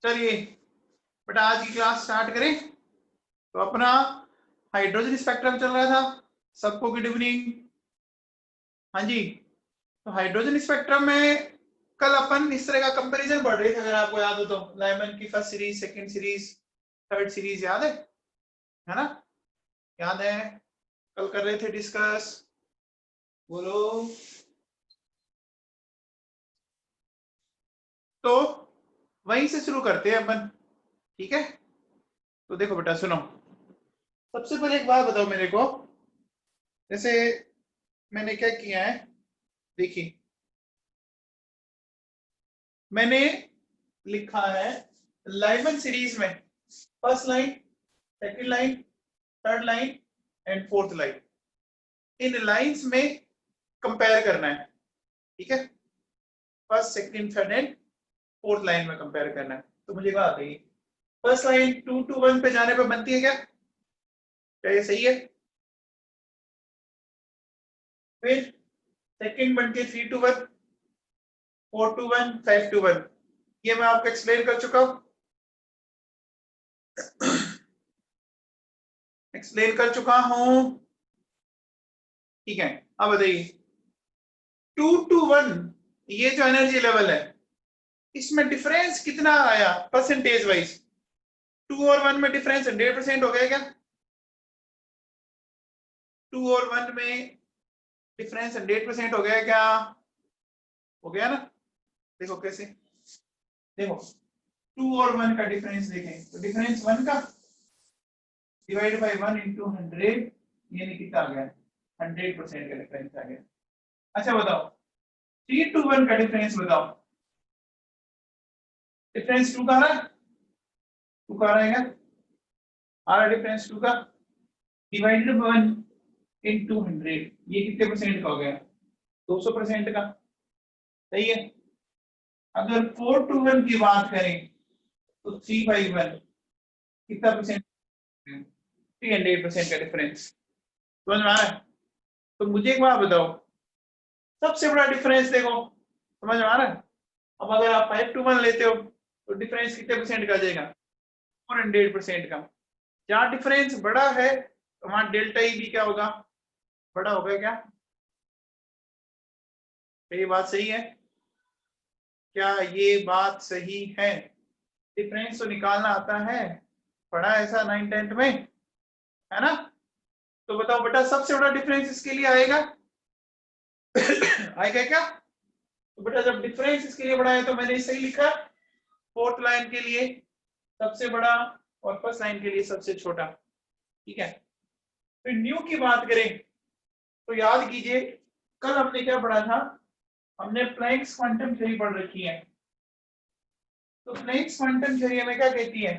चलिए बेटा आज की क्लास स्टार्ट करें। तो अपना हाइड्रोजन स्पेक्ट्रम चल रहा था। सबको गुड इवनिंग। हाँ जी, तो हाइड्रोजन स्पेक्ट्रम में कल अपन इस तरह का कंपैरिजन पढ़ रहे थे, अगर आपको याद हो तो। लाइमन की first series, second series, third series याद है ना? याद है, कल कर रहे थे डिस्कस। बोलो। तो वहीं से शुरू करते हैं अपन, ठीक है? तो देखो बेटा सुनो, सबसे पहले एक बात बताओ मेरे को। जैसे मैंने क्या किया है, देखिए मैंने लिखा है लाइमन सीरीज में first line, second line, third line and fourth line, in lines में कंपेयर करना है, ठीक है? First second third and fourth line में कंपेयर करना है। तो मुझे बात है, फर्स्ट लाइन 2 to 1 पे जाने पे बनती है क्या? क्या ये सही है? फिर सेकंड बनती है 3 to 1, 4 to 1, 5 to 1। ये मैं आपको एक्सप्लेन कर चुका हूं, एक्सप्लेन कर चुका हूं, ठीक है? अब बताइए 2 to 1 ये जो एनर्जी लेवल है, इसमें डिफरेंस कितना आया परसेंटेज वाइज? 2 और 1 में डिफरेंस 100% हो गया क्या? 2 और 1 में डिफरेंस 100% हो गया क्या? हो गया ना? देखो कैसे, देखो 2 और 1 का डिफरेंस देखें तो डिफरेंस 1 का डिवाइड बाय 1 into 100, यानी कितना आ गया? 100% का डिफरेंस आ गया। अच्छा बताओ 3 to 1 का डिफरेंस बताओ। डिफरेंस 2 का आ रहा है? 2 का आ रहा है क्या? आ रहा है डिफरेंस 2 का, डिवाइडेड बाय 1 into 100, ये कितने परसेंट का हो गया? 200% का, सही है? अगर 4 to 1 की बात करें तो 3 by 1 कितना परसेंट? 300% का डिफरेंस। समझ में आ रहा है? तो मुझे एक बात बताओ, सबसे बड़ा डिफरेंस देखो, समझ में आ रहा है? अब अगर आप 5 to 1 लेते हो तो डिफरेंस कितने परसेंट का आ जाएगा? 400% का। जहां डिफरेंस बड़ा है तो वहां डेल्टा ई भी क्या होगा? बड़ा होगा क्या? ये बात सही है? क्या ये बात सही है? डिफरेंस तो निकालना आता है, पढ़ा ऐसा 9th-10th में, है ना? तो बताओ बेटा सबसे बड़ा डिफरेंस इसके लिए आएगा आएगा क्या? तो बेटा जब डिफरेंस इसके लिए बड़ा है तो मैंने सही लिखा, फोर्थ लाइन के लिए सबसे बड़ा और फर्स्ट लाइन के लिए सबसे छोटा, ठीक है? फिर न्यू की बात करें तो याद कीजिए कल हमने क्या पढ़ा था, हमने प्लैंक्स क्वांटम थ्योरी पढ़ रखी है। तो प्लैंक्स क्वांटम थ्योरी हमें क्या कहती है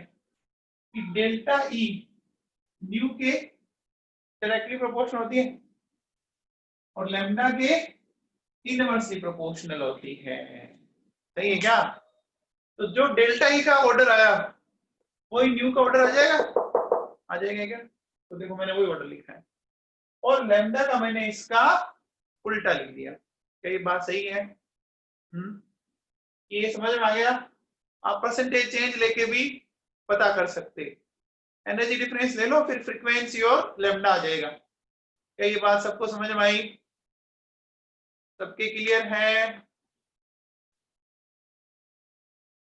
कि डेल्टा ई न्यू के डायरेक्टली प्रोपोर्शनल होती है और लैम्डा के इनवर्सली प्रोपोर्शनल होती है, सही है क्या? तो जो डेल्टा ई का ऑर्डर आया वही न्यू का ऑर्डर आ जाएगा, आ जाएगा क्या? तो देखो मैंने वही ऑर्डर लिखा है और लैम्डा का मैंने इसका उल्टा लिख दिया। क्या ये बात सही है? ये समझ में आ गया? आप परसेंटेज चेंज लेके भी पता कर सकते, एनर्जी डिफरेंस ले लो फिर फ्रीक्वेंसी और लैम्डा आ जाएगा। क्या ये बात सबको समझ में आई? सबके क्लियर है?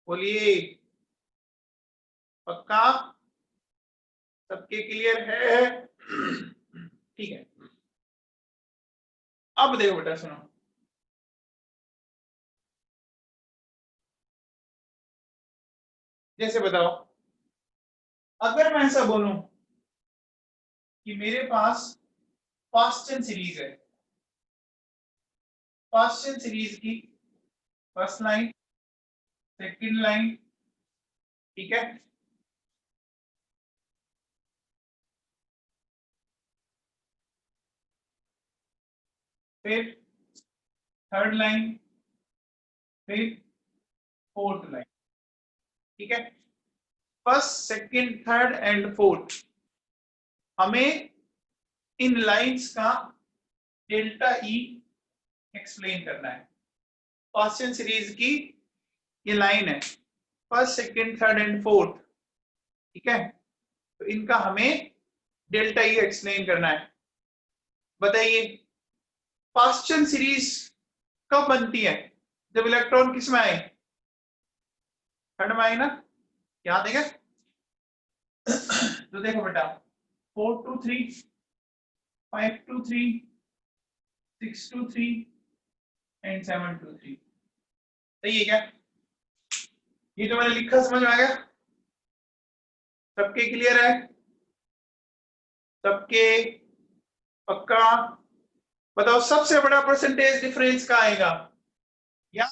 बोलिए, पक्का सबके क्लियर है? ठीक है, अब देखो बेटा सुनो, जैसे बताओ अगर मैं ऐसा बोलूं कि मेरे पास पास्चन सीरीज है, पास्चन सीरीज की फर्स्ट लाइन, सेकंड लाइन, ठीक है? फिर थर्ड लाइन, फिर फोर्थ लाइन, ठीक है? First second third and fourth, हमें इन लाइंस का डेल्टा ई एक्सप्लेन करना है। पास्चन सीरीज की ये लाइन है, first, second, third and fourth, ठीक है। तो इनका हमें डेल्टा ई एक्सप्लेन करना है। बताइए पास्चन सीरीज कब बनती है? जब इलेक्ट्रॉन किस में आए? थर्ड में आए ना, याद है क्या? तो देखो बेटा 4 to 3, 5 to 3, 6 to 3 and 7 to 3। सही है क्या? ये जो मैंने लिखा समझ में आ गया? सबके क्लियर है? सबके पक्का? बताओ सबसे बड़ा परसेंटेज डिफरेंस का आएगा? या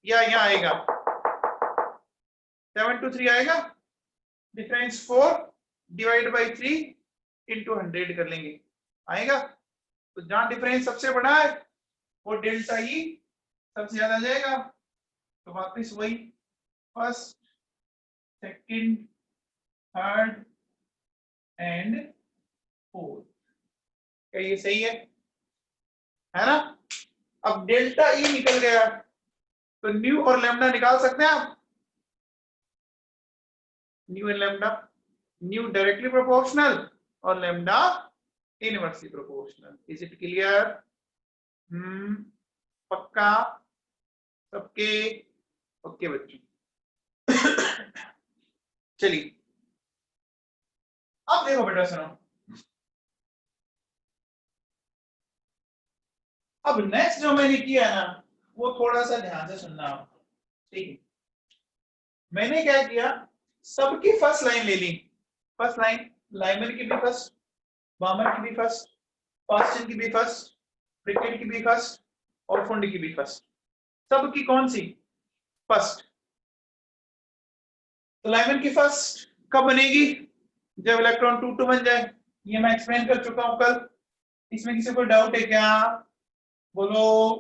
यहाँ आएगा? 7 to 3 आएगा। डिफरेंस 4 डिवाइड बाई 3 इंटू 100 कर लेंगे, आएगा। तो जहां डिफरेंस सबसे बड़ा है वो डेल्टा ई सबसे ज्यादा जाएगा। तो वापस वही first, second, third and fourth. क्या ये सही है ना? अब डेल्टा ई निकल गया तो न्यू और लैम्डा निकाल सकते हैं आप। Nu and lambda, nu directly proportional और lambda inversely proportional. Is it clear? पक्का? सबके ओके बच्चों? चलिए अब देखो बेटा सुनो, अब नेक्स्ट जो मैंने किया है ना वो थोड़ा सा ध्यान से सुनना आप, ठीक है। मैंने क्या किया, सबकी फर्स्ट लाइन ले ली। फर्स्ट लाइन लाइमन की भी फर्स्ट, बामर की भी फर्स्ट, पास्चन की भी फर्स्ट, ब्रिकेट की भी फर्स्ट और फुंड की भी फर्स्ट। सबकी कौन सी? फर्स्ट। तो लाइमन की फर्स्ट कब बनेगी? जब इलेक्ट्रॉन 2 बन जाए। ये मैं एक्सप्लेन कर चुका हूं कल। इसमें किसी को डाउट है क्या? बोलो,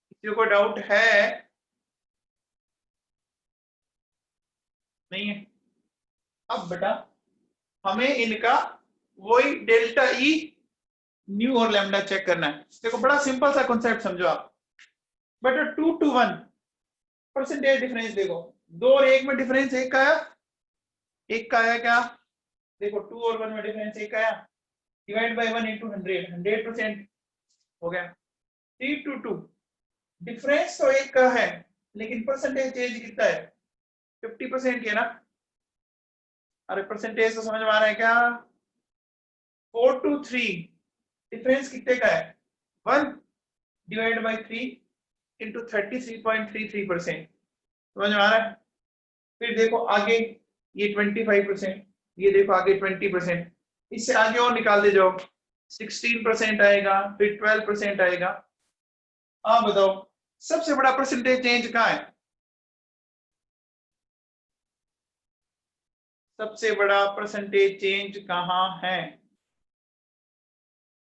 किसी को डाउट है? नहीं है? अब बेटा हमें इनका वही डेल्टा ई, न्यू और लैम्डा चेक करना है। देखो बड़ा सिंपल सा कॉन्सेप्ट समझो आप। बेटा 2 to 1 परसेंटेज डिफरेंस देखो, 2 और 1 में डिफरेंस 1 का आया, 1 का आया क्या? देखो 2 और 1 में डिफरेंस 1 आया, डिवाइड बाय 1 इंटू 100, 100% हो गया। 3 to 2 डिफरेंस तो 1 का है लेकिन परसेंटेज चेंज कितना है? 50% है ना। अरे परसेंटेज तो समझ में आ रहा है क्या? 4 to 3 डिफरेंस कितने का है? 1 डिवाइड बाई 3 इंटू 33.33%। समझ में आ रहा है? फिर देखो आगे ये 25%, ये देखो आगे 20%, इससे आगे और निकाल दे जाओ, 16% आएगा, फिर 12% आएगा। आप बताओ सबसे बड़ा परसेंटेज चेंज कहाँ है? सबसे बड़ा परसेंटेज चेंज कहाँ है?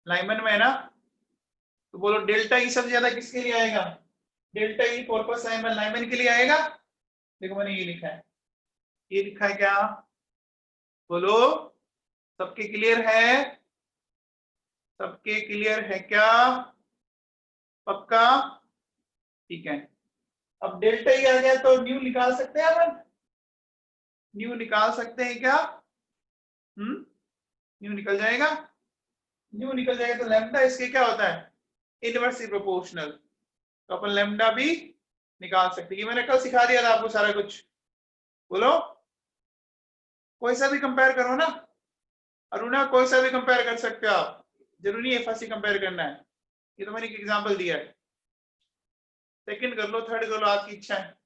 लाइमन में है ना। तो बोलो डेल्टा ई सबसे ज्यादा किसके लिए आएगा? Delta E corpus Lyman, Lyman के लिए आएगा। देखो मैंने ये लिखा है, ये लिखा है क्या? बोलो सबके क्लियर है? सबके क्लियर है क्या? पक्का? ठीक है। अब डेल्टा ई आ गया तो न्यू निकाल सकते हैं अपन? न्यू निकाल सकते हैं क्या? न्यू निकल जाएगा। न्यू निकल जाएगा तो लैम्डा इसके क्या होता है? Inversely proportional. तो अपन लैम्डा भी निकाल सकते हैं। ये मैंने कल सिखा दिया था आपको सारा कुछ। बोलो कोई सा भी कंपेयर करो ना अरुणा, कोई सा भी कंपेयर कर सकते हो आप, जरूरी है फर्स्ट ही कंपेयर करना है। ये तो मैंने एक एग्जांपल दिया है, सेकंड कर लो, थर्ड कर लो, आपकी इच्छा है।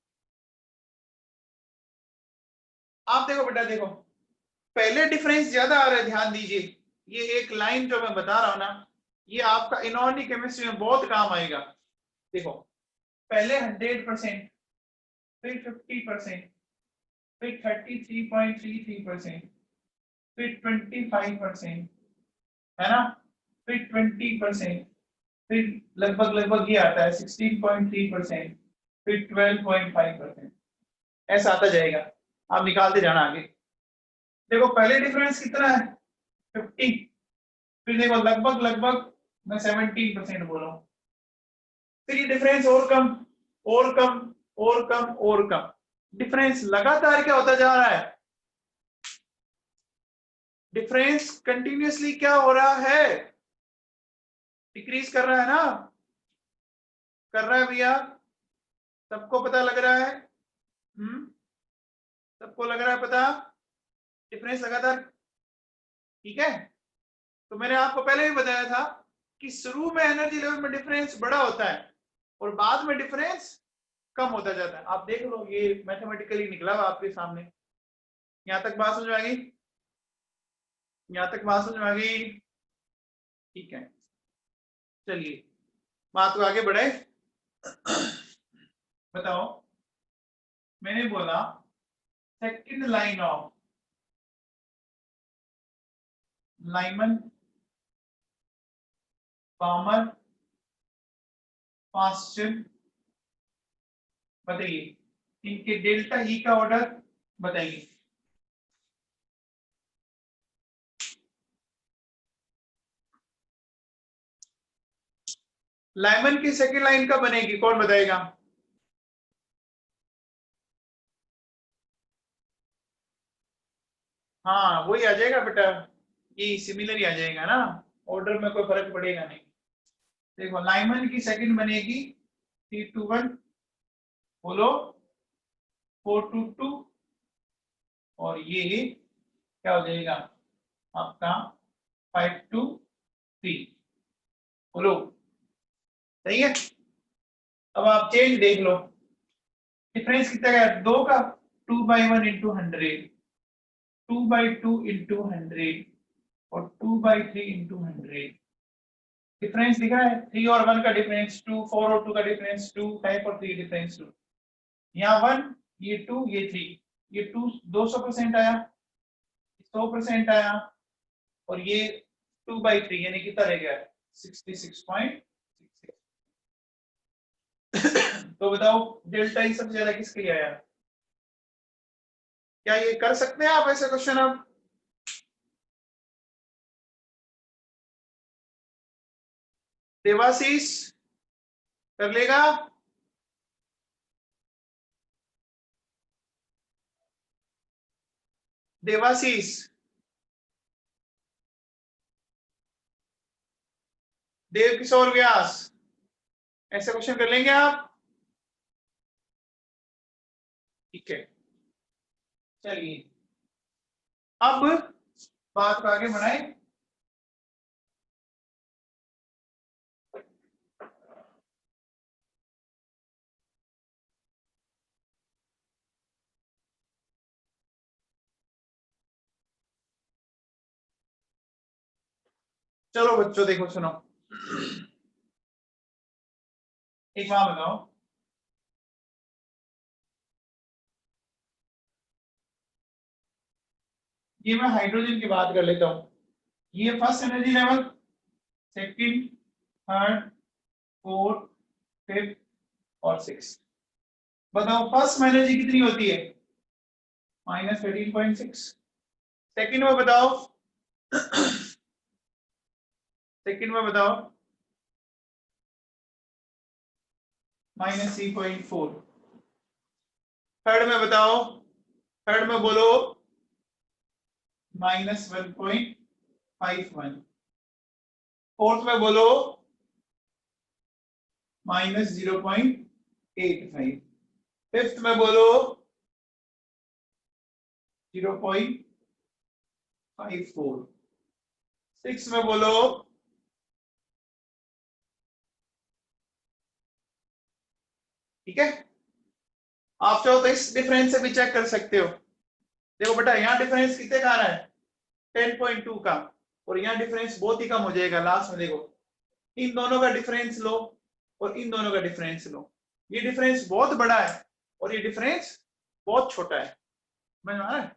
आप देखो बेटा, देखो पहले डिफरेंस ज्यादा आ रहा है, ध्यान दीजिए। ये एक लाइन जो मैं बता रहा हूं ना, ये आपका इनऑर्गेनिक केमिस्ट्री में बहुत काम आएगा। देखो पहले 100%, फिर 50%, फिर 33.33%, फिर 25%, है ना, फिर 20%, फिर लगभग ये आता है 16.3%, फिर 12.5%। ऐसा आता जाएगा, आप निकालते जाना आगे। देखो पहले डिफरेंस कितना है? 50। फिर देखो लगभग मैं 17% बोल रहा हूँ। फिर ये डिफरेंस और कम और कम और कम और कम, डिफरेंस लगातार क्या होता जा रहा है, डिफरेंस कंटिन्यूअसली क्या हो रहा है, डिक्रीज कर रहा है ना, कर रहा है भैया, सबको पता लग रहा है, सबको लग रहा है पता, डिफरेंस लगातार, ठीक है। तो मैंने आपको पहले भी बताया था कि शुरू में एनर्जी लेवल में डिफरेंस बड़ा होता है और बाद में डिफरेंस कम होता जाता है। आप देख लो, ये मैथमेटिकली निकला हुआ आपके सामने। यहां तक बात समझ में आ गई, यहां तक बात समझ में आ गई, ठीक है। चलिए बात को आगे बढ़े। बताओ, मैंने बोला second line of Lyman, Balmer, Paschen, बताइए इनके डेल्टा ई का ऑर्डर बताइए। लाइमन की सेकंड लाइन कब बनेगी, कौन बताएगा? हाँ वही आ जाएगा बेटा, ये सिमिलर ही आ जाएगा ना, ऑर्डर में कोई फर्क पड़ेगा नहीं। देखो लाइमन की सेकंड बनेगी 321, बोलो 422, और ये क्या हो जाएगा आपका 523, बोलो सही है। अब आप चेंज देख लो, डिफरेंस कितना है, 2 का 2/1 इंटू 100, 2/2 इंटू 100 और 2/3 इंटू 100। डिफरेंस दिख रहा है, 3 और 1 का डिफरेंस 2, 4 और 2 का डिफरेंस 2, 5 और 3 डिफरेंस 2। यहाँ 1, ये 2, ये 3, ये 2 200% आया, 100% आया, और ये 2/3 यानी कितना रह गया 66.66। तो बताओ डेल्टा ई सबसे ज्यादा किसके लिए आया? क्या ये कर सकते हैं आप ऐसे क्वेश्चन? अब देवाशीष कर लेगा? देवाशीष, देव किशोर व्यास, ऐसे क्वेश्चन कर लेंगे आप? ठीक है, चलिए अब बात को आगे बढ़ाएं। चलो बच्चों देखो सुनो, एक बात बताओ, ये मैं हाइड्रोजन की बात कर लेता हूं, ये first energy level, second, third, fourth, fifth और सिक्स। बताओ फर्स्ट में एनर्जी कितनी होती है? -13.6। सेकंड में बताओ, सेकंड में बताओ -3.4। थर्ड में बताओ, थर्ड में बोलो -1.51। फोर्थ में बोलो -0.85। फिफ्थ में बोलो 0.54। सिक्स में बोलो, ठीक है। आप चाहो तो इस डिफरेंस से भी चेक कर सकते हो। देखो बेटा यहाँ डिफरेंस कितने का आ रहा है 10.2 का, और यहाँ डिफरेंस बहुत ही कम हो जाएगा लास्ट में। देखो इन दोनों का डिफरेंस लो और इन दोनों का डिफरेंस लो, ये डिफरेंस बहुत बड़ा है और ये डिफरेंस बहुत छोटा है, समझ में आ रहा है?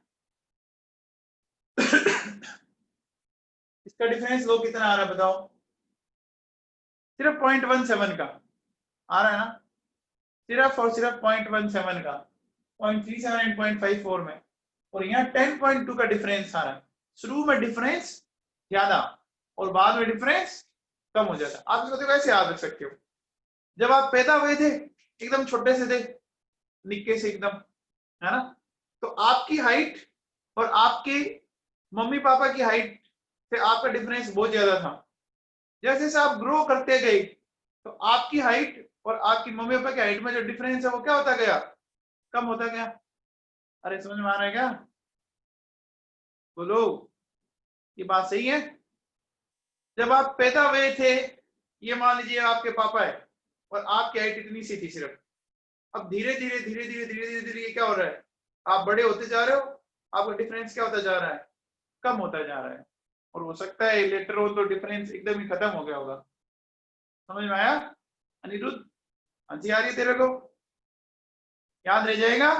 इसका डिफरेंस लो कितना आ रहा है बताओ, सिर्फ 0.17 का आ रहा है ना, सिर्फ और सिर्फ 0.17 का, 0.37 एंड 0.54 में, और यहाँ 10.2 का डिफरेंस आ रहा है। शुरू में डिफरेंस ज्यादा और बाद में डिफरेंस कम हो जाता है। आप इसको देखो ऐसे याद रख सकते हो, जब आप पैदा हुए थे एकदम छोटे से थे, निक्के से एकदम, है ना। तो आपकी हाइट और आपके मम्मी पापा की हाइट से आपका डिफरेंस बहुत ज्यादा था। जैसे जैसे आप ग्रो करते गए तो आपकी हाइट और आपकी मम्मी पापा की हाइट में जो डिफरेंस है वो क्या होता गया, कम होता गया। अरे समझ में आ रहा है क्या, बोलो, ये बात सही है। जब आप पैदा हुए थे, ये मान लीजिए आपके पापा है और आपकी हाइट इतनी सी थी सिर्फ। अब धीरे धीरे धीरे धीरे धीरे धीरे धीरे क्या हो रहा है, आप बड़े होते जा रहे हो, आपका डिफरेंस क्या होता जा रहा है, कम होता जा रहा है। और हो सकता है लेटर ऑन तो डिफरेंस एकदम ही खत्म हो गया होगा। समझ में आया अनिरुद्ध? हाँ जी, आ रही है तेरे को, याद रह जाएगा।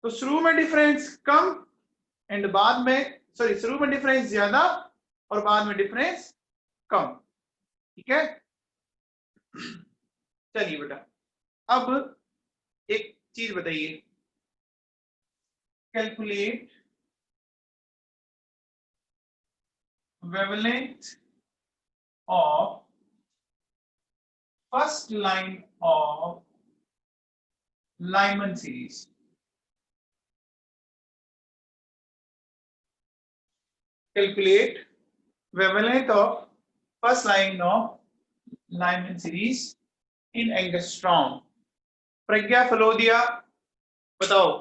तो शुरू में डिफरेंस कम एंड बाद में, सॉरी, शुरू में डिफरेंस ज्यादा और बाद में डिफरेंस कम। ठीक है, चलिए बेटा, अब एक चीज बताइए, calculate wavelength of first line of Lyman series. Calculate wavelength of first line of Lyman series in angstrom. प्रज्ञा फलोदिया बताओ।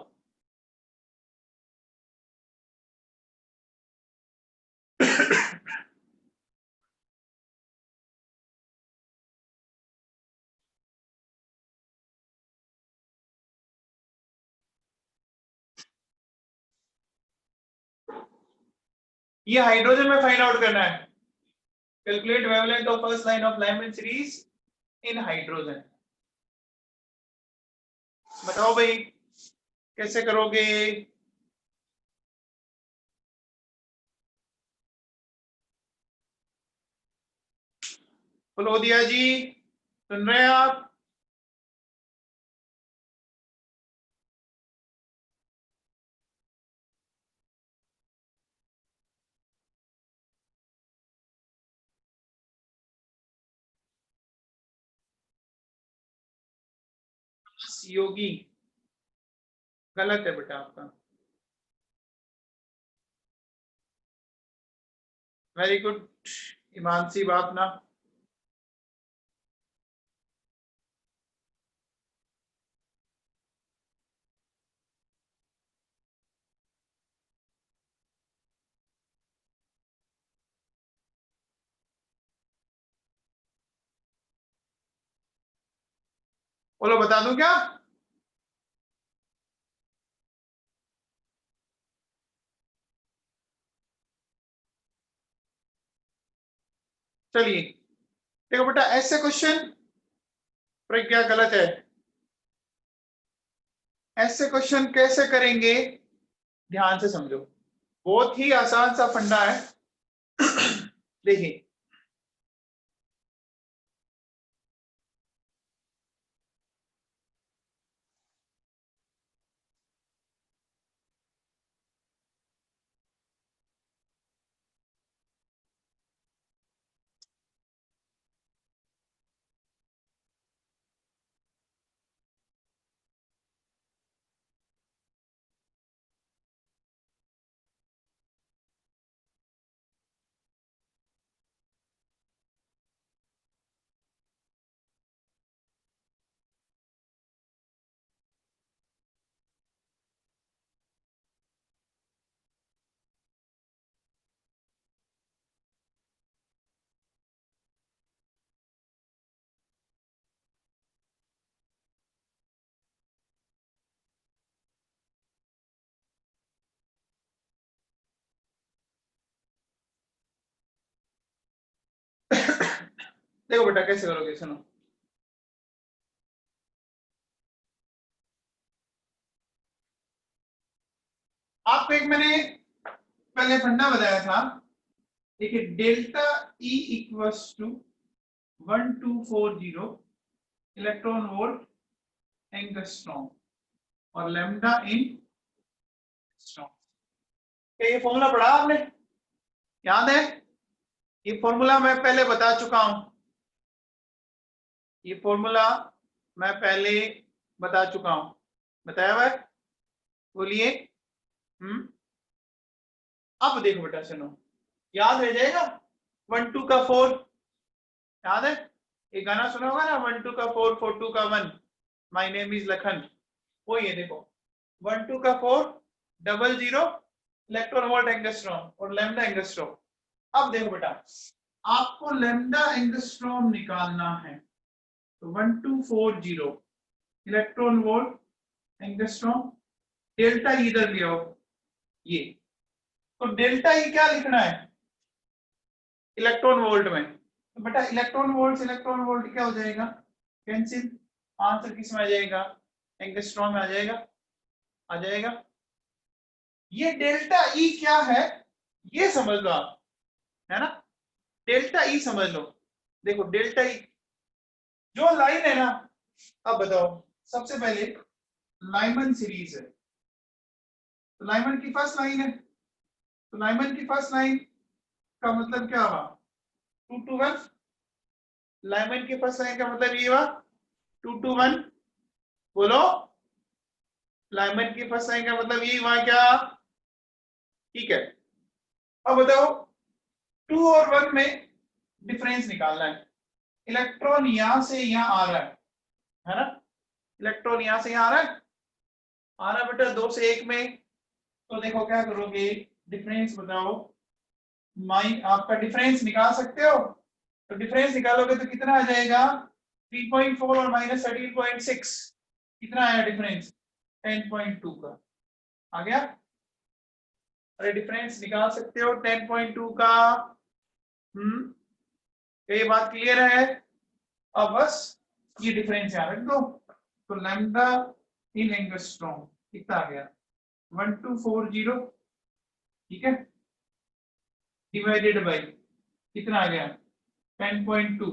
ये हाइड्रोजन में फाइंड आउट करना है। Calculate wavelength of first line of Lyman series in hydrogen. बताओ भाई कैसे करोगे। फलोदिया जी सुन रहे हैं आप? योगी गलत है बेटा आपका। वेरी गुड ईमानसी बाप ना। बोलो बता दूं क्या? चलिए देखो बेटा, ऐसे क्वेश्चन प्रज्ञा गलत है। ऐसे क्वेश्चन कैसे करेंगे, ध्यान से समझो, बहुत ही आसान सा फंडा है। देखिए देखो बेटा कैसे करोगे, सुनो। आपको एक मैंने पहले फंडा बताया था। देखिए delta E equals to 1240 electron volt angstrom और लैम्डा इन स्ट्रॉम। क्या ये फॉर्मूला पढ़ा आपने, याद है? ये फॉर्मूला मैं पहले बता चुका हूं। ये फॉर्मूला मैं पहले बता चुका हूं। बताया हुआ है, बोलिए। अब देखो बेटा सुनो, याद रह जाएगा 1 2 का 4, याद है? ये गाना सुना होगा ना, 1 2 का 4 4 2 का 1, माय नेम इज लखन। वो ये देखो 1 2 का 4 00 इलेक्ट्रॉन वोल्ट एंगस्ट्रॉम और लैम्डा एंगस्ट्रॉम। अब देखो बेटा, आपको लैम्डा एंगस्ट्रॉम निकालना है, तो 1240 इलेक्ट्रॉन वोल्ट एंगस्ट्रॉम, डेल्टा इधर ले आओ ये, तो डेल्टा ई क्या लिखना है इलेक्ट्रॉन वोल्ट में, तो बेटा इलेक्ट्रॉन वोल्ट क्या हो जाएगा, कैंसिल, आंसर किस में आ जाएगा, एंगस्ट्रॉम में आ जाएगा, आ जाएगा। ये डेल्टा ई क्या है ये समझ लो आप, है ना, डेल्टा ई समझ लो। देखो डेल्टा ई जो लाइन है ना, अब बताओ, सबसे पहले लाइमन सीरीज है, तो लाइमन की फर्स्ट लाइन है, तो लाइमन की फर्स्ट लाइन का मतलब क्या हुआ, 2 2 1, लाइमन की फर्स्ट लाइन का मतलब ये हुआ 2 2 1, बोलो, लाइमन की फर्स्ट लाइन का मतलब ये हुआ क्या, ठीक है। अब बताओ 2 और 1 में डिफरेंस निकालना है, इलेक्ट्रॉन यहां से यहां आ रहा है ना, इलेक्ट्रॉन यहां से यहां आ रहा बेटा 2 से 1 में, तो देखो क्या करोगे, डिफरेंस बताओ, आपका डिफरेंस निकाल सकते हो, तो डिफरेंस निकालोगे तो कितना आ जाएगा 3.4 और -13.6, कितना आया डिफरेंस 10.2 का, आ गया। अरे डिफरेंस निकाल सकते हो 10.2 का, ये बात क्लियर है। अब बस ये डिफरेंस यहाँ रख दो, तो लैम्डा इन एंगस्ट्रॉम कितना आ गया 1240, ठीक है, डिवाइडेड बाय कितना आ गया 10.2,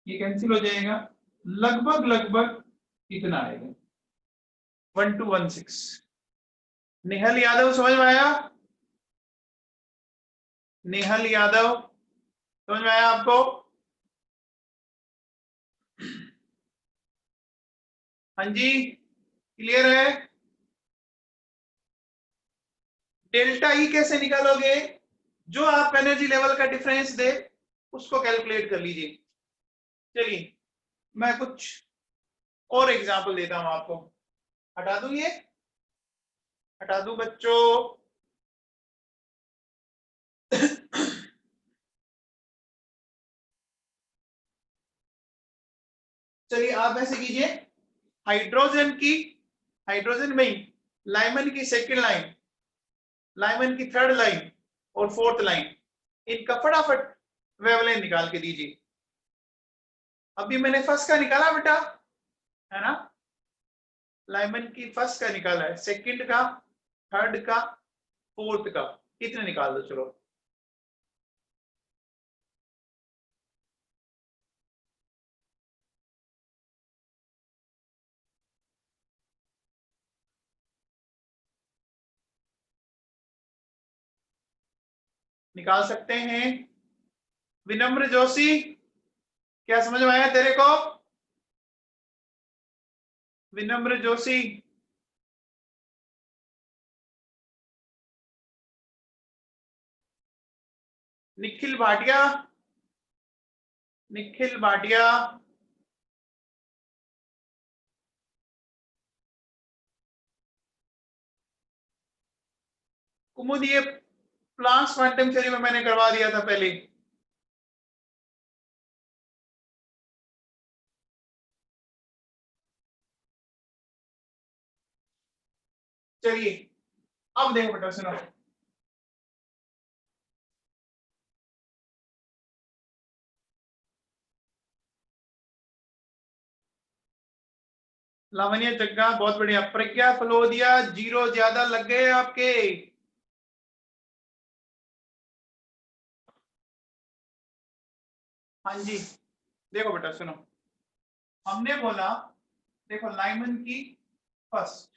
ये कैंसिल हो जाएगा, लगभग लगभग कितना आएगा 1216। नेहल यादव समझ में आया, नेहल यादव समझ में आया आपको, हाँ जी क्लियर है। डेल्टा ई कैसे निकालोगे, जो आप एनर्जी लेवल का डिफरेंस दे उसको कैलकुलेट कर लीजिए। चलिए मैं कुछ और एग्जांपल देता हूं आपको, हटा दूं ये, हटा दूं बच्चों चलिए आप ऐसे कीजिए, हाइड्रोजन की, हाइड्रोजन में लाइमन की सेकंड लाइन, लाइमन की थर्ड लाइन और फोर्थ लाइन, इनका फटाफट वेवलेंथ निकाल के दीजिए। अभी मैंने फर्स्ट का निकाला बेटा, है ना, लाइमन की फर्स्ट का निकाला है, सेकंड का, थर्ड का, फोर्थ का, कितने निकाल दो चलो, निकाल सकते हैं। विनम्र जोशी क्या समझ में आया तेरे को, विनम्र जोशी, निखिल भाटिया, निखिल भाटिया, कुमुद ये प्लांक्स क्वांटम थ्योरी में मैंने करवा दिया था पहले, चलिए अब देखो बेटा सुनो, लावण्य जग्गा बहुत बढ़िया, प्रज्ञा फलोदिया 0 ज्यादा लग गए आपके, हाँ जी। देखो बेटा सुनो, हमने बोला, देखो लाइमन की फर्स्ट,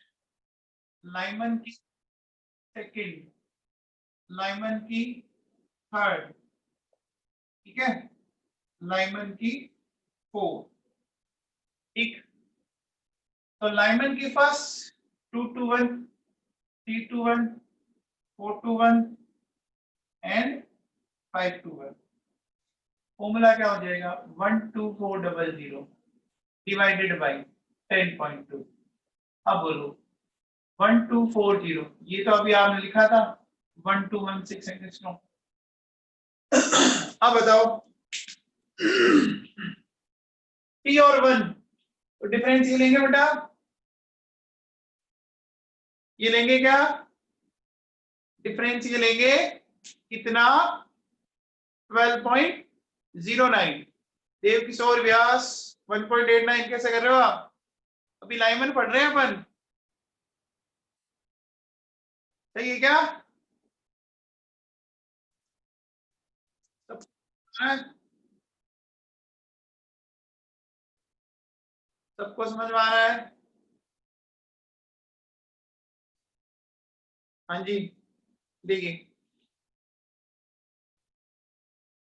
लाइमन की सेकंड, लाइमन की थर्ड, ठीक है, लाइमन की फोर्थ, ठीक, तो लाइनमैन के पास 221, 321, 421 एंड 521। फॉर्मूला क्या हो जाएगा 12400 डिवाइडेड बाई 10.2। अब बोलो 1240, ये तो अभी आपने लिखा था 1216 अब बताओ T और 1 तो डिफरेंस ये लेंगे बेटा, ये लेंगे क्या, डिफरेंस ये लेंगे कितना 12.09। देव किशोर व्यास 1.89 कैसे कर रहे हो आप, अभी लाइनमैन पढ़ रहे हैं अपन, सही है क्या, सबको समझ में आ रहा है, हाँ जी देखिए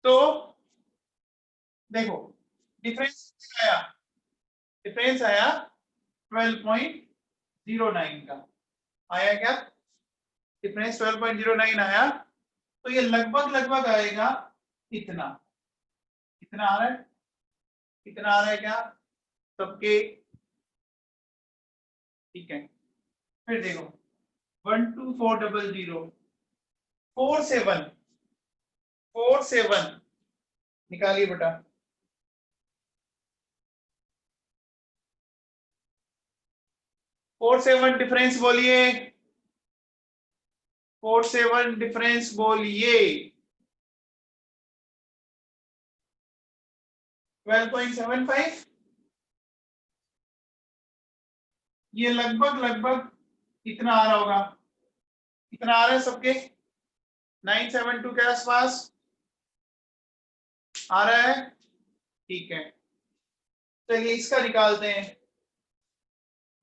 तो देखो डिफरेंस आया, डिफरेंस आया 12.09 का, आया क्या, डिफरेंस 12.09 आया, तो ये लगभग लगभग आएगा इतना, कितना आ रहा है, कितना आ रहा है क्या सबके, ठीक है फिर देखो 12400 4 से 1 निकालिए बेटा, 4 से 1 डिफरेंस बोलिए, 4 से 1 डिफरेंस बोलिए 12.75, ये लगभग लगभग इतना आ रहा होगा, कितना आ रहा है सबके 972 के आसपास आ रहा है, ठीक है चलिए इसका निकालते हैं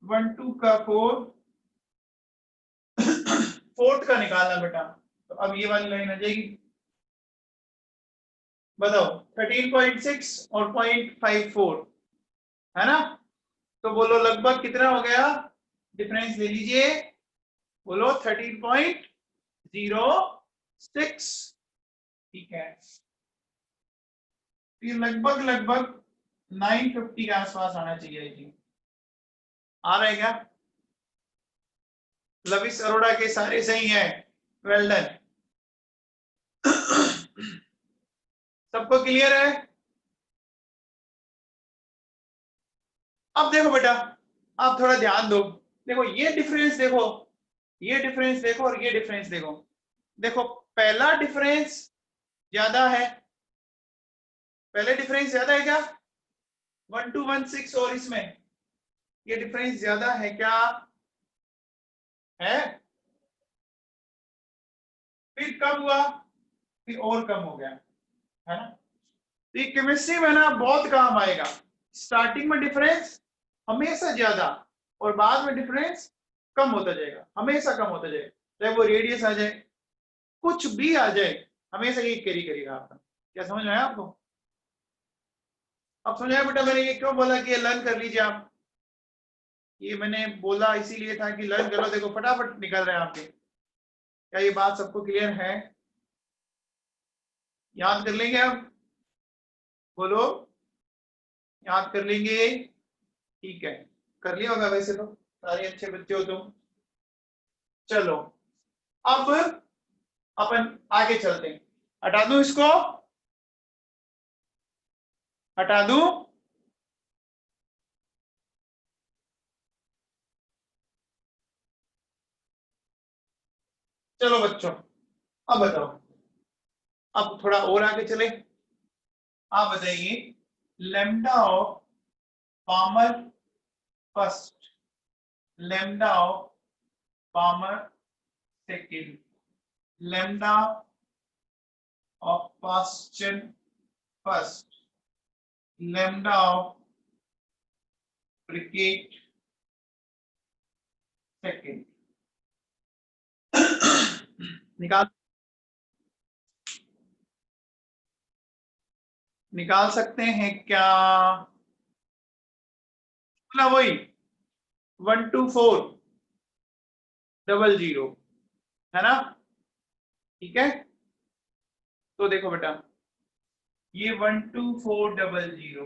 12 का 4 फोर्थ का निकालना बेटा, तो अब ये वाली लाइन आ जाएगी, बताओ 13.6 और 0.54 है ना, तो बोलो लगभग कितना हो गया, डिफरेंस ले लीजिए, बोलो 13.06, ठीक है ये लगभग लगभग 950 के आसपास आना चाहिए जी, आ रहा है क्या, लविश अरोड़ा के सारे सही है, वेल डन सबको क्लियर है। अब देखो बेटा, आप थोड़ा ध्यान दो, देखो ये डिफरेंस देखो, ये डिफरेंस देखो और ये डिफरेंस देखो, देखो पहला डिफरेंस ज्यादा है, पहले डिफरेंस ज्यादा है क्या 1216, और इसमें ये डिफरेंस ज्यादा है क्या है, फिर कम हुआ, फिर और कम हो गया है ना, तो ये केमिस्ट्री में ना बहुत काम आएगा, स्टार्टिंग में डिफरेंस हमेशा ज्यादा और बाद में डिफरेंस कम होता जाएगा, हमेशा कम होता जाएगा, चाहे वो रेडियस आ जाए कुछ भी आ जाए, हमेशा ये कैरी करेगा आपका, क्या समझ में आया आपको, अब समझ आया बेटा मैंने ये क्यों बोला कि ये लर्न कर लीजिए आप, ये मैंने बोला इसीलिए था कि लर्न करो, देखो फटाफट निकल रहे हैं आपके, क्या ये बात सबको क्लियर है, याद कर लेंगे आप, बोलो याद कर लेंगे, ठीक है कर लिया होगा वैसे तो, सारे अच्छे बच्चे हो तुम, चलो अब अपन आगे चलते हैं, हटा दूं इसको, हटा दूं, चलो बच्चों अब बताओ, अब थोड़ा और आगे चले, आप बताइए lambda of Balmer first, lambda of Balmer second, lambda of Paschen first, lambda of Brackett second, निकाल निकाल सकते हैं क्या, वही 12400 है ना, ठीक है। तो देखो बेटा ये 12400,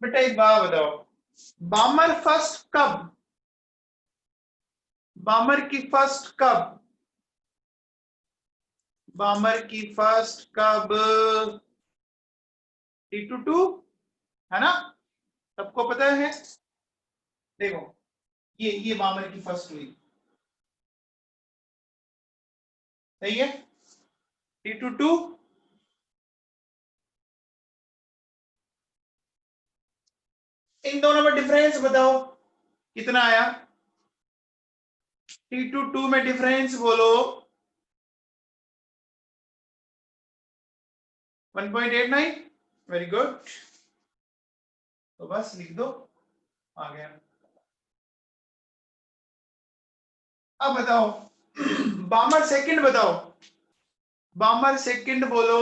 बेटा एक बात बताओ, बामर फर्स्ट कब, बामर की फर्स्ट कब, बामर की फर्स्ट कब, T22 है ना, सबको पता है। देखो ये बामर की फर्स्ट हुई, सही है, T22। इन दोनों में डिफरेंस बताओ कितना आया, T22 में डिफरेंस बोलो 1.89, वेरी गुड, तो बस लिख दो, आ गया। अब बताओ बामर सेकंड बताओ, बामर सेकंड बोलो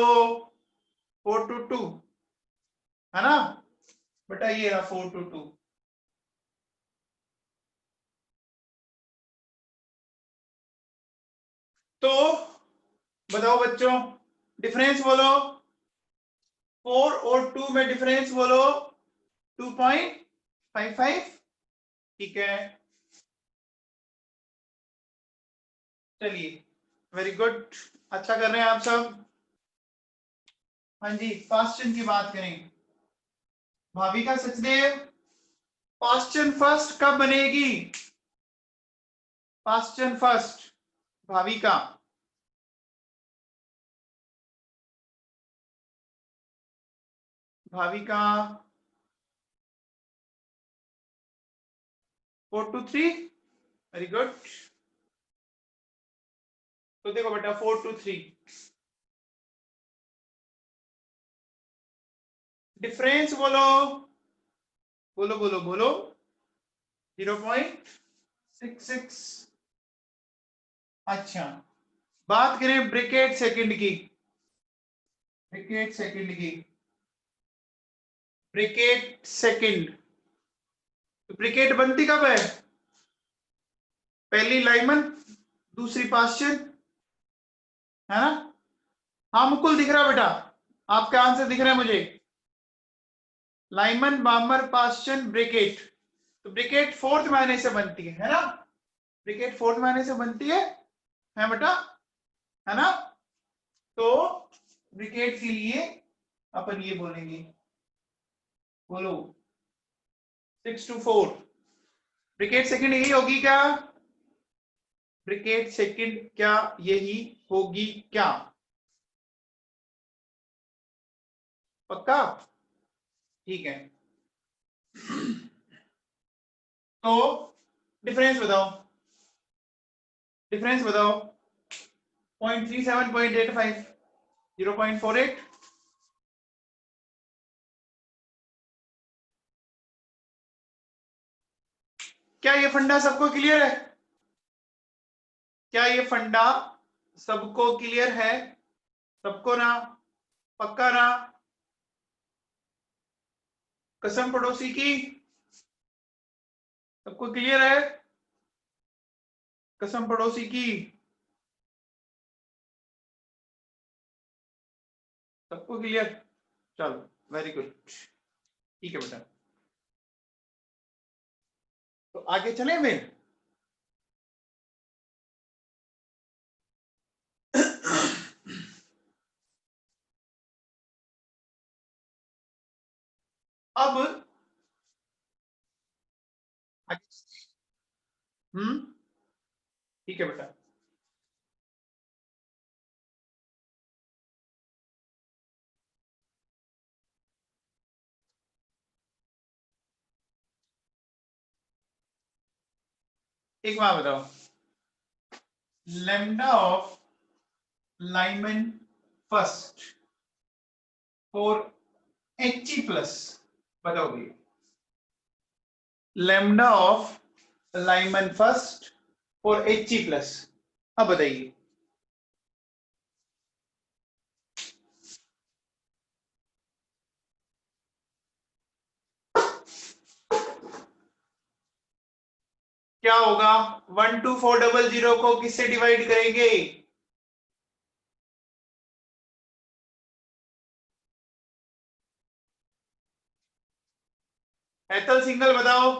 422 है ना, बेटा ये रहा 422। तो बताओ बच्चों डिफरेंस बोलो, 4 और 2 में डिफरेंस बोलो 2.55, ठीक है, चलिए वेरी गुड, अच्छा कर रहे हैं आप सब। हाँ जी, क्वेश्चन की बात करें, भाविका सचदेव, क्वेश्चन फर्स्ट कब बनेगी, question first Bhavika, Bhavika 423, very good. तो देखो बेटा 423 डिफरेंस बोलो बोलो बोलो बोलो 0.66। अच्छा बात करें ब्रिकेट सेकंड की, ब्रिकेट सेकंड की, ब्रिकेट सेकंड, ब्रिकेट बनती कब है, पहली लाइमन दूसरी पास्चन है ना, हाँ मुकुल दिख रहा है बेटा, आपका आंसर दिख रहा है मुझे, लाइमन बामर पास्चन ब्रिकेट, तो ब्रिकेट फोर्थ महीने से बनती है ना, ब्रिकेट फोर्थ महीने से बनती है बेटा, है ना। तो ब्रिकेट के लिए अपन ये बोलेंगे, बोलो 6 to 4, ब्रिकेट सेकंड यही होगी क्या, ब्रिकेट सेकंड क्या यही होगी क्या, पक्का, ठीक है। तो डिफरेंस बताओ, डिफरेंस बताओ 0.37, 0.85, 0.48, क्या ये फंडा सबको क्लियर है, क्या ये फंडा सबको क्लियर है, सबको ना, पक्का ना, कसम पड़ोसी की, सबको क्लियर है, कसम पड़ोसी की, सबको क्लियर, चलो वेरी गुड, ठीक है बेटा, तो आगे चले फिर। अब ठीक है बेटा, एक बात बताओ, lambda of Lyman first for He plus, बताओ भैया, lambda of Lyman first for He plus, अब बताइए, क्या होगा 12400 को किससे डिवाइड करेंगे? एथल सिंगल बताओ।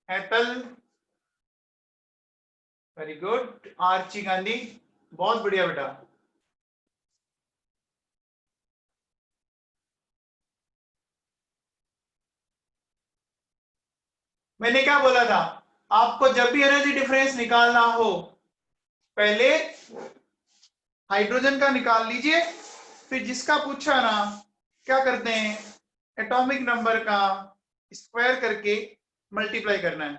एथल, वेरी गुड। आर्ची गांधी, बहुत बढ़िया बेटा। मैंने क्या बोला था आपको, जब भी एनर्जी डिफरेंस निकालना हो पहले हाइड्रोजन का निकाल लीजिए, फिर जिसका पूछा ना क्या करते हैं, एटॉमिक नंबर का स्क्वायर करके मल्टीप्लाई करना है।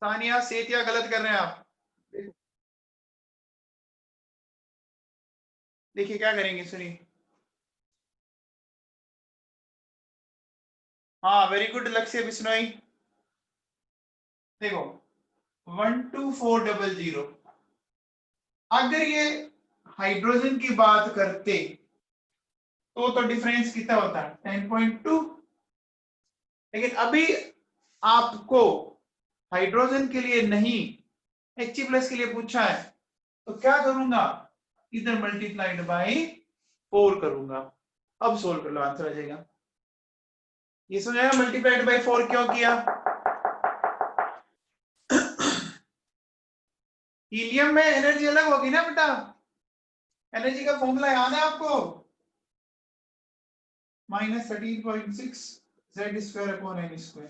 सानिया सेतिया गलत कर रहे हैं आप। देखिए क्या करेंगे, सुनिए। हाँ वेरी गुड लक्ष्य बिश्नोई। देखो 12400, अगर ये हाइड्रोजन की बात करते तो डिफरेंस कितना होता है 10.2, लेकिन अभी आपको हाइड्रोजन के लिए नहीं He+ के लिए पूछा है, तो क्या करूंगा, इधर मल्टीप्लाइड बाय 4 करूंगा। अब सोल्व कर लो, आंसर आ जाएगा। ये समझाया मल्टीप्लाइड बाय 4 क्यों किया? हीलियम में एनर्जी अलग होगी ना बेटा, एनर्जी का फॉर्मूला याद है आपको, -13.6 Z²/n²।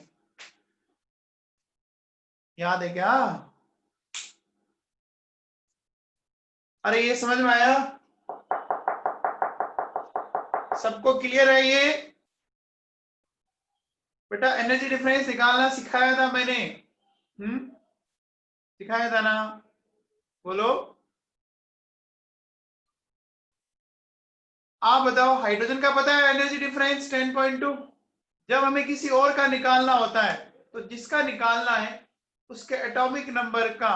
याद है क्या? अरे ये समझ में आया? सबको क्लियर है ये? बेटा एनर्जी डिफरेंस निकालना सिखाया था मैंने, सिखाया था ना, बोलो। आप बताओ, हाइड्रोजन का पता है एनर्जी डिफरेंस 10.2। जब हमें किसी और का निकालना होता है तो जिसका निकालना है उसके एटॉमिक नंबर का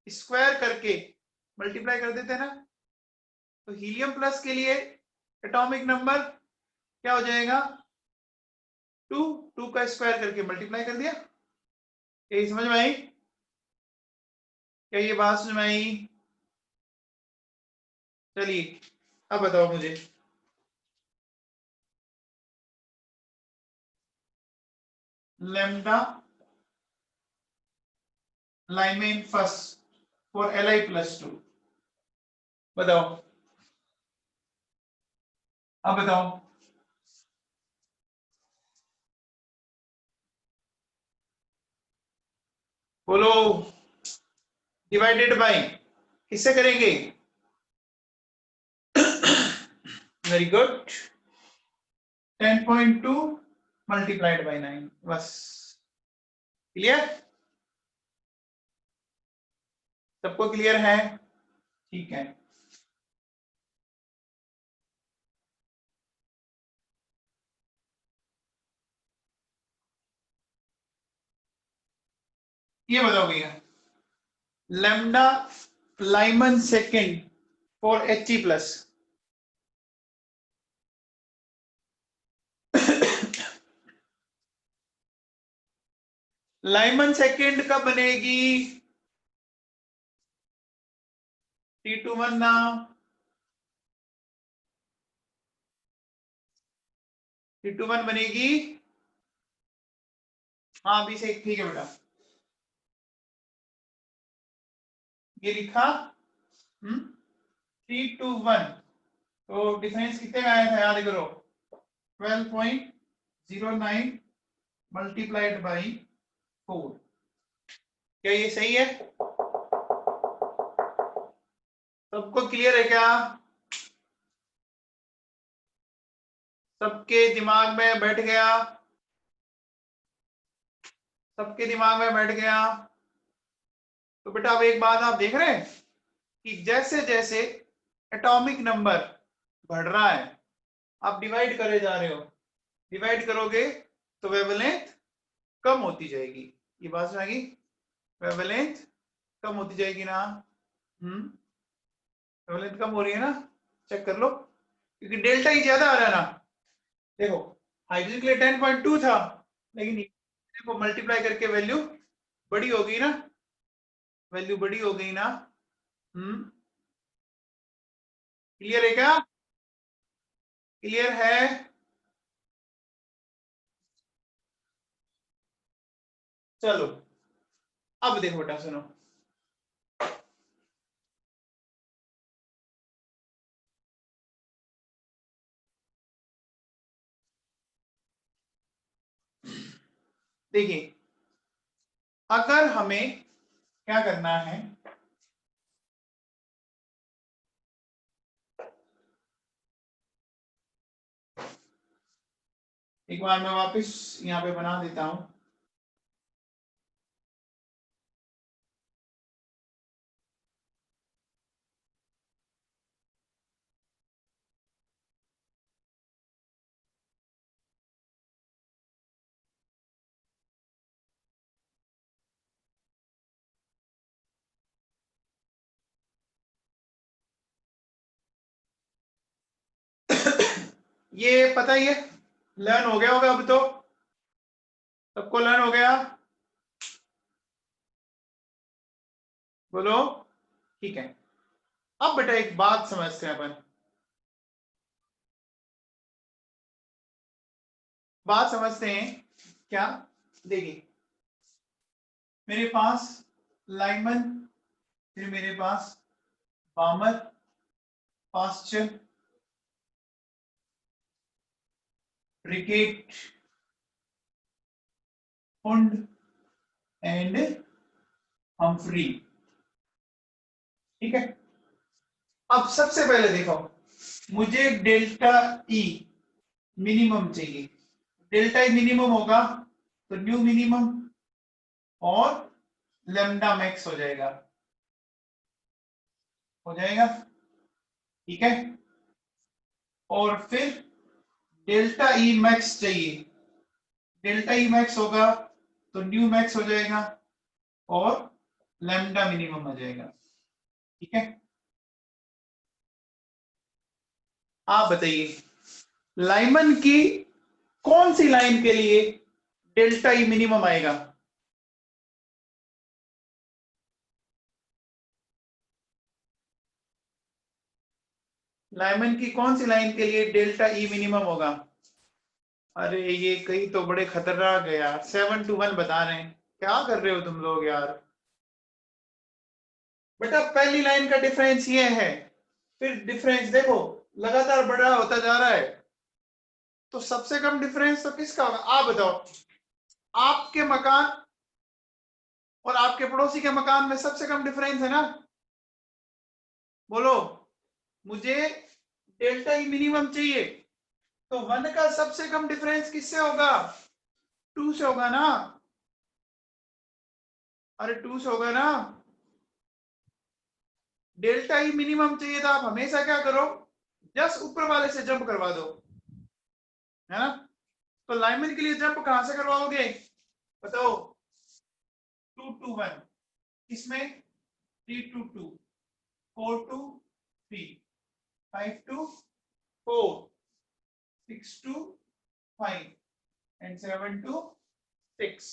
स्क्वायर करके मल्टीप्लाई कर देते हैं ना। तो हीलियम प्लस के लिए एटॉमिक नंबर क्या हो जाएगा 2, 2 का स्क्वायर करके मल्टीप्लाई कर दिया। यही समझ में आई? क्या ये बात समझ में आई? चलिए अब बताओ मुझे, lambda Lyman first for Li+2, बताओ। अब बताओ, बोलो। डिवाइडेड बाय किससे करेंगे? वेरी गुड, 10.2 मल्टीप्लाइड बाय 9, बस। क्लियर? सबको क्लियर है? ठीक है। ये बताओ भैया, lambda Lyman second for He+, Lyman second कब बनेगी? T21 ना, T21 बनेगी। हाँ अभी से ठीक है बेटा, ये लिखा 321, तो डिफरेंस कितने का आया था याद करो, 12.09 मल्टीप्लाइड बाई 4। क्या ये सही है? सबको क्लियर है क्या? सबके दिमाग में बैठ गया? सबके दिमाग में बैठ गया? तो बेटा अब एक बात आप देख रहे हैं कि जैसे जैसे एटॉमिक नंबर बढ़ रहा है आप डिवाइड करे जा रहे हो, डिवाइड करोगे तो वेवलेंथ कम होती जाएगी। ये बात समझ आएगी? वेवलेंथ कम होती जाएगी ना। वेवलेंथ कम हो रही है ना, चेक कर लो, क्योंकि डेल्टा ही ज्यादा आ रहा है ना। देखो हाइड्रोजन के लिए 10.2 था, लेकिन देखो मल्टीप्लाई करके वैल्यू बड़ी हो गई ना, वैल्यू बड़ी हो गई ना। क्लियर है क्या? क्लियर है? चलो अब देखो बेटा, सुनो। देखिए, अगर हमें क्या करना है, एक बार मैं वापस यहाँ पे बना देता हूं। ये पता ही है, लर्न हो गया होगा अब तो, सबको लर्न हो गया? बोलो। ठीक है, अब बेटा एक बात समझते हैं अपन, बात समझते हैं क्या। देखिए, मेरे पास लाइमन, फिर मेरे पास Balmer, Paschen, Brackett, Pfund and Humphrey. ठीक है, अब सबसे पहले देखो, मुझे डेल्टा ई मिनिमम चाहिए। डेल्टा ई मिनिमम होगा तो न्यू मिनिमम और लेमडा मैक्स हो जाएगा, हो जाएगा। ठीक है, और फिर डेल्टा ई मैक्स चाहिए। डेल्टा ई मैक्स होगा तो न्यू मैक्स हो जाएगा और लैम्डा मिनिमम हो जाएगा। ठीक है, आप बताइए लाइमन की कौन सी लाइन के लिए डेल्टा ई मिनिमम आएगा? लाइमन की कौन सी लाइन के लिए डेल्टा ई मिनिमम होगा? अरे ये कहीं तो बड़े खतरनाक है यार, 7 to 1 बता रहे हैं, क्या कर रहे हो तुम लोग यार। बेटा पहली लाइन का डिफरेंस ये है, फिर डिफरेंस देखो लगातार बड़ा होता जा रहा है, तो सबसे कम डिफरेंस तो किसका होगा? आप बताओ, आपके मकान और आपके पड़ोसी के मकान में सबसे कम डिफरेंस है ना? बोलो, मुझे डेल्टा ई मिनिमम चाहिए, तो 1 का सबसे कम डिफरेंस किससे होगा? 2 से होगा ना? अरे 2 से होगा ना? डेल्टा ई मिनिमम चाहिए, तो आप हमेशा क्या करो, जस्ट ऊपर वाले से जंप करवा दो, है ना? तो लाइनमैन के लिए जंप कहां से करवाओगे बताओ? 2 to 1, इसमें 3 to 2, 4 to 3, 5 to 4, 6 to 5 and 7 to 6।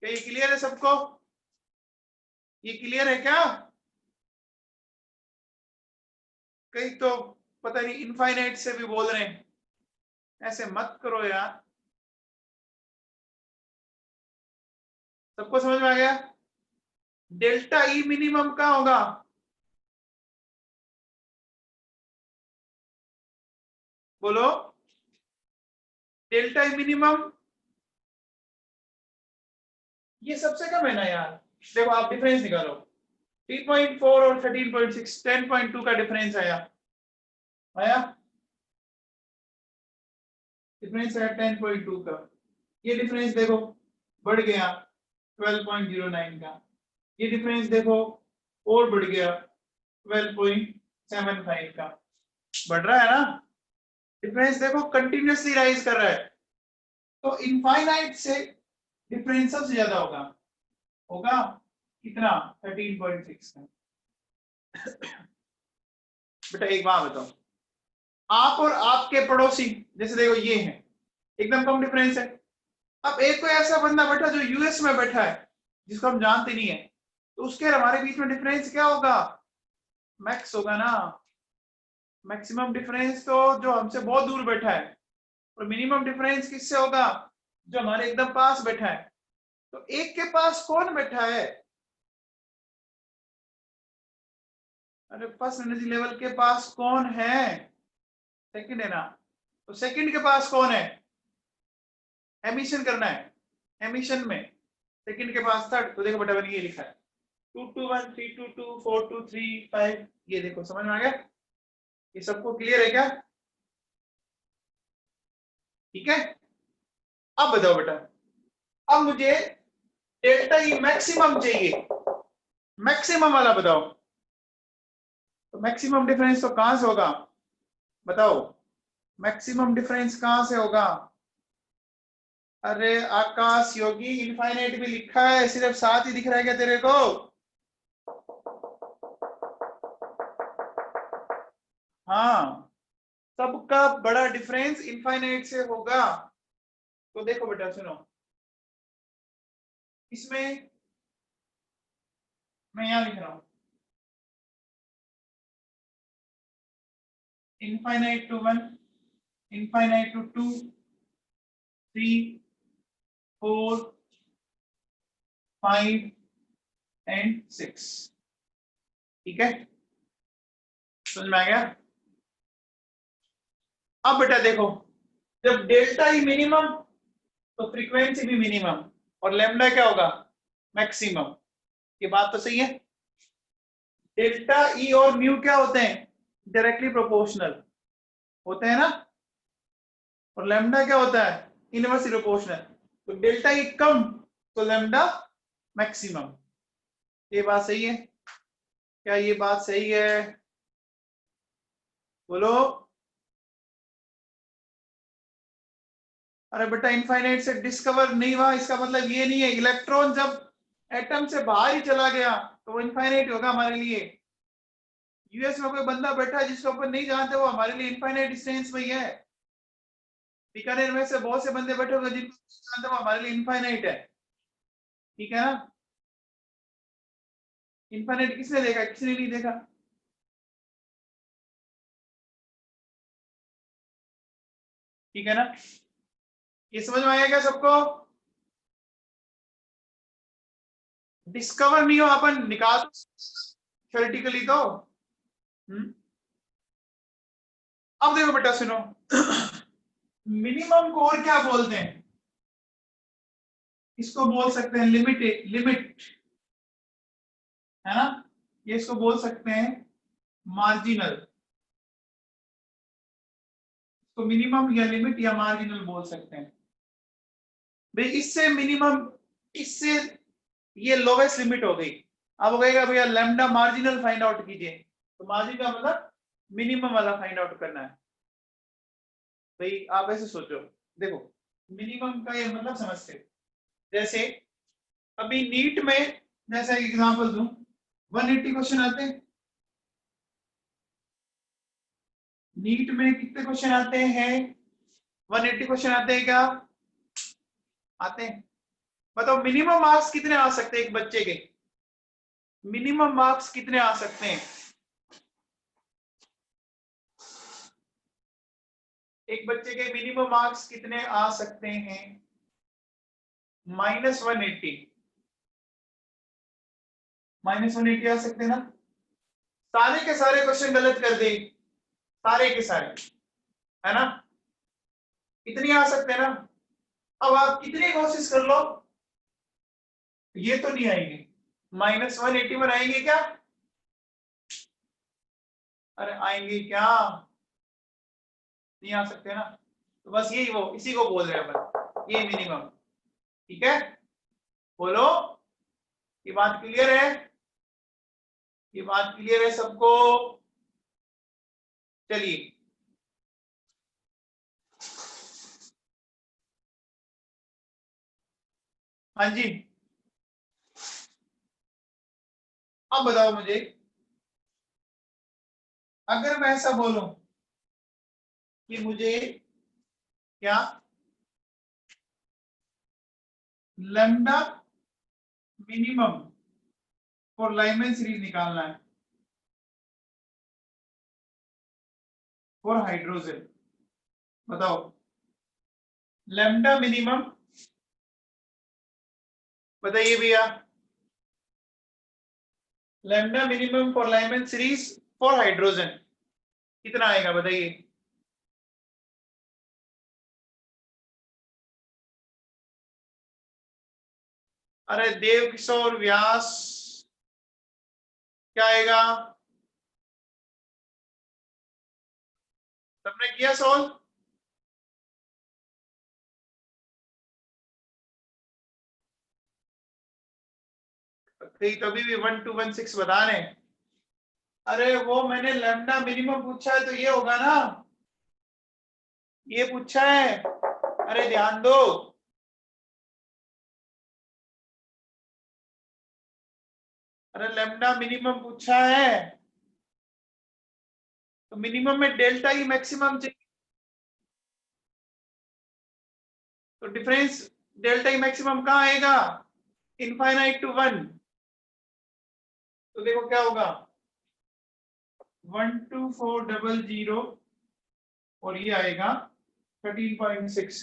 क्या ये क्लियर है सबको? ये क्लियर है क्या? कई तो पता नहीं इनफाइनाइट से भी बोल रहे हैं, ऐसे मत करो यार। सबको समझ में आ गया? डेल्टा ई मिनिमम का होगा, बोलो। डेल्टा ई मिनिमम ये सबसे कम है ना यार। देखो आप डिफरेंस निकालो, 3.4 और 13.6, 10.2 का डिफरेंस आया, आया डिफरेंस आया 10.2 का। ये डिफरेंस देखो बढ़ गया 12.09 का, ये डिफरेंस देखो और बढ़ गया 12.75 का। बढ़ रहा है ना डिफरेंस, देखो कंटिन्यूअसली राइज कर रहा है। तो इनफाइनाइट से डिफरेंस सबसे ज्यादा होगा, होगा कितना? 13.6 का। बेटा एक बात बताओ, आप और आपके पड़ोसी, जैसे देखो ये है, एकदम कम डिफरेंस है। अब एक कोई ऐसा बंदा बैठा जो यूएस में बैठा है, जिसको हम जानते नहीं है, तो उसके हमारे बीच में डिफरेंस क्या होगा? मैक्स होगा ना। मैक्सिमम डिफरेंस तो जो हमसे बहुत दूर बैठा है, और मिनिमम डिफरेंस किससे होगा? जो हमारे एकदम पास बैठा है। तो एक के पास कौन बैठा है? अरे फर्स्ट एनर्जी लेवल के पास कौन है? सेकंड है ना। तो सेकंड के पास कौन है? एमिशन करना है। एमिशन में सेकंड के पास थर्ड, तो देखो बेटा मैंने ये लिखा है 221 322 4235। ये देखो समझ में आ गया? ये सबको क्लियर है क्या? ठीक है। अब बताओ बेटा, अब मुझे डेल्टा ई मैक्सिमम चाहिए। मैक्सिमम वाला बताओ। तो मैक्सिमम डिफरेंस तो कहां से होगा? बताओ, मैक्सिमम डिफरेंस कहां से होगा? अरे आकाश योगी, इनफाइनाइट भी लिखा है, सिर्फ साथ ही दिख रहा है क्या तेरे को? हाँ, सबका बड़ा डिफरेंस इनफाइनाइट से होगा। तो देखो बेटा सुनो, इसमें मैं यहां लिख रहा हूं infinite to 1, infinite to 2, 3, 4, 5 and 6। ठीक है, समझ में आ गया? अब बेटा देखो, जब डेल्टा ई मिनिमम तो फ्रीक्वेंसी भी मिनिमम, और लैम्डा क्या होगा? मैक्सिमम। ये बात तो सही है। डेल्टा ई और म्यू क्या होते हैं? डायरेक्टली प्रोपोर्शनल होते हैं ना। और लैम्डा क्या होता है? Inversely proportional. तो डेल्टा ई कम तो लैम्डा मैक्सिमम। ये बात सही है? क्या ये बात सही है? बोलो। अरे बेटा इनफाइनाइट से डिस्कवर नहीं हुआ, इसका मतलब ये नहीं है इलेक्ट्रॉन जब एटम से बाहर ही चला गया तो वो इनफाइनाइट होगा हमारे लिए। यूएस में कोई बंदा बैठा है जिसको अपन नहीं जानते, वो हमारे लिए इनफाइनाइट डिस्टेंस में ही है। बीकानेर में से बहुत से बंदे बैठे हुए जिनको जानते, वो हमारे लिए इनफाइनाइट है। ठीक है ना? इनफाइनाइट किसने देखा, किसने नहीं देखा? ठीक है ना? ये समझ में आया क्या सबको? डिस्कवर नहीं हो अपन निकाल थ्योरेटिकली तो। अब देखो बेटा सुनो, मिनिमम को और क्या बोलते हैं? इसको बोल सकते हैं लिमिट, लिमिट है ना। ये इसको बोल सकते हैं मार्जिनल। तो मिनिमम या लिमिट या मार्जिनल बोल सकते हैं भाई। इससे मिनिमम, इससे ये लोवेस्ट लिमिट हो गई। अब हो गएगा भैया लैम्डा मार्जिनल फाइंड आउट कीजिए। तो मार्जिन का मतलब मिनिमम वाला फाइंड आउट करना है भाई। आप ऐसे सोचो, देखो मिनिमम का ये मतलब समझते, जैसे अभी नीट में, जैसे एग्जांपल दूं, 180 क्वेश्चन आते हैं। नीट में कितने क्वेश्चन आते हैं? 180 क्वेश्चन आते हैं क्या? आते हैं। बताओ मिनिमम मार्क्स कितने आ सकते हैं एक बच्चे के? मिनिमम मार्क्स कितने आ सकते हैं एक बच्चे के? मिनिमम मार्क्स कितने आ सकते हैं? -180। -180 आ सकते हैं ना। सारे के सारे क्वेश्चन गलत कर दे, सारे के सारे, है ना। इतनी आ सकते हैं ना। अब आप कितनी कोशिश कर लो, ये तो नहीं आएंगे। -180 पर आएंगे क्या? अरे आएंगे क्या? नहीं आ सकते ना। तो बस यही, वो इसी को बोल रहे हैं अपन, ये मिनिमम। ठीक है, बोलो। ये बात क्लियर है? ये बात क्लियर है सबको? चलिए, हाँ जी। अब बताओ मुझे, अगर मैं ऐसा बोलूं कि मुझे क्या lambda minimum for Lyman series निकालना है फॉर हाइड्रोजन। बताओ लैम्डा मिनिमम, बताइए भैया, lambda minimum for Lyman series for hydrogen कितना आएगा बताइए। अरे देव किशोर व्यास, क्या आएगा? सबने किया सॉल्व? कहीं तो अभी भी 1216 बता रहे हैं। अरे वो मैंने लैम्डा मिनिमम पूछा है तो ये होगा ना, ये पूछा है। अरे ध्यान दो, अरे लैम्डा मिनिमम पूछा है तो मिनिमम में डेल्टा ही मैक्सिमम चाहिए, तो डिफरेंस डेल्टा ही मैक्सिमम कहाँ आएगा? Infinite to 1। तो देखो क्या होगा 12400 और ये आएगा 13.6।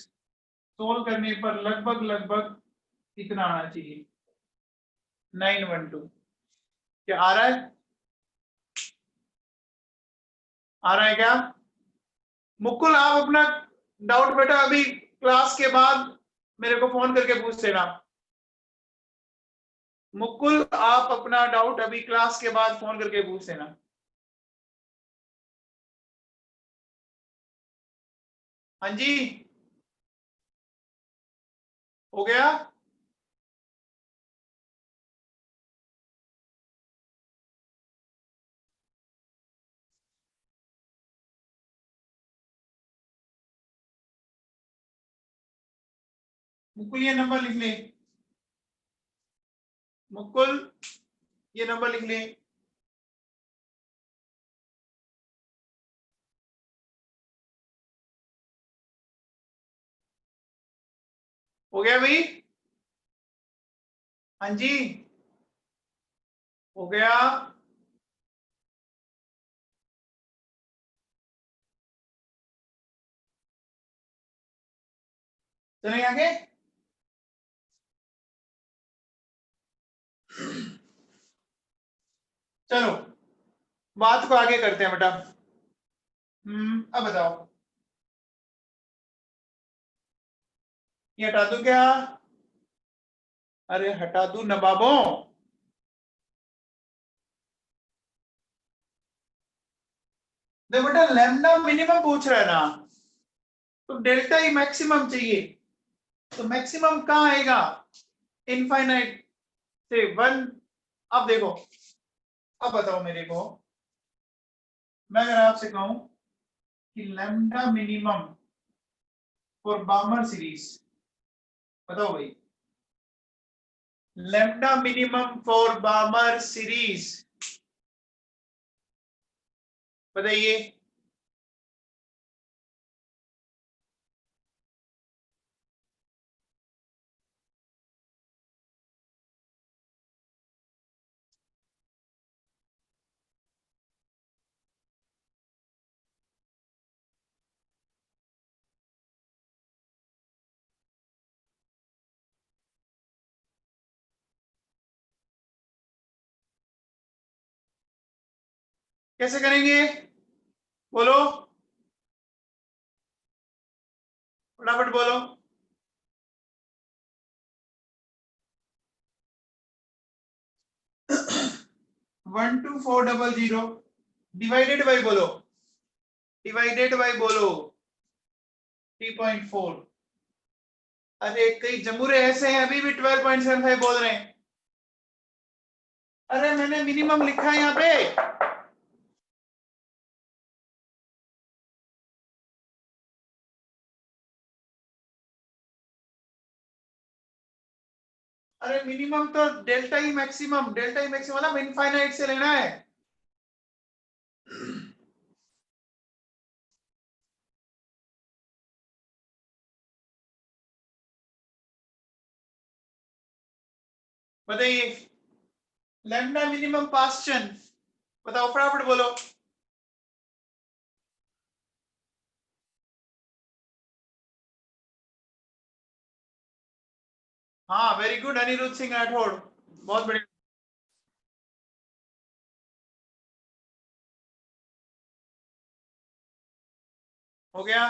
सोल्व करने पर लगभग लगभग कितना आना चाहिए? 912। क्या आ रहा है? आ रहा है क्या? मुकुल आप अपना डाउट बेटा अभी क्लास के बाद मेरे को फोन करके पूछ लेना। मुकुल आप अपना डाउट अभी क्लास के बाद फोन करके पूछ लेना। हाँ जी, हो गया? मुकुल ये नंबर लिख ले, मुकुल ये नंबर लिख ले। हो गया भाई? हाँ जी, हो गया। चलेंगे आगे? चलो बात को आगे करते हैं बेटा। अब बताओ, ये हटा दूं क्या? अरे हटा दूं नवाबों? देखो बेटा लैम्डा मिनिमम पूछ रहा है ना, तो डेल्टा ही मैक्सिमम चाहिए, तो मैक्सिमम कहाँ आएगा? इनफाइनाइट से 1। अब देखो, अब बताओ मेरे को, मैं अगर आपसे कहूं कि लैम्डा मिनिमम फॉर बामर सीरीज, बताओ भाई, लैम्डा मिनिमम फॉर बामर सीरीज बताइए। कैसे करेंगे बोलो, फटाफट बोलो। 12400 डिवाइडेड बाई बोलो, डिवाइडेड बाई बोलो 3.4। अरे कई जमूरे ऐसे हैं अभी भी 12.75 बोल रहे हैं। अरे मैंने मिनिमम लिखा है यहाँ पे। अरे मिनिमम तो डेल्टा ही मैक्सिमम, डेल्टा ही मैक्सिमम मतलब इनफाइनाइट से लेना है। बताइए लैम्डा मिनिमम पास्ट चेन, बताओ फटाफट बोलो। हाँ वेरी गुड अनिरुद्ध सिंह राठौड़, बहुत बढ़िया। हो गया।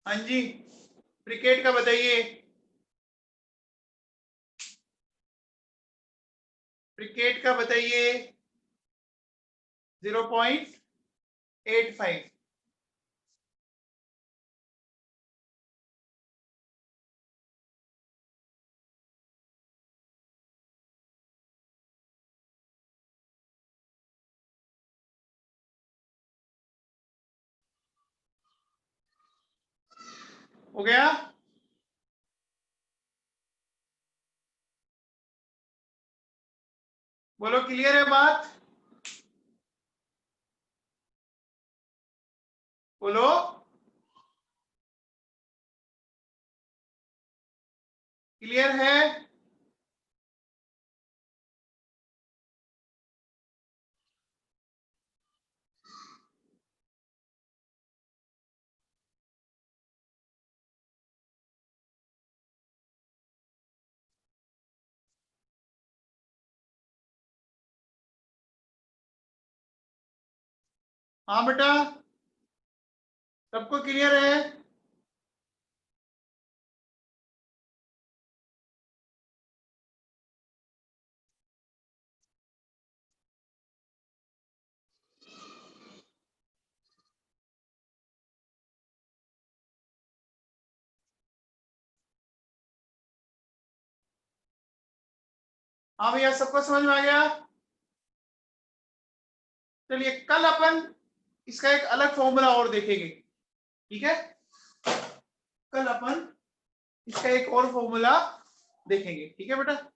हाँ जी क्रिकेट का बताइए। क्रिकेट का बताइए 0.85। हो गया। बोलो क्लियर है बात, बोलो। क्लियर है। हाँ बेटा सबको क्लियर है। हाँ भैया सबको समझ में आ गया। चलिए कल अपन इसका एक अलग फॉर्मूला और देखेंगे, ठीक है। कल अपन इसका एक और फॉर्मूला देखेंगे, ठीक है बेटा।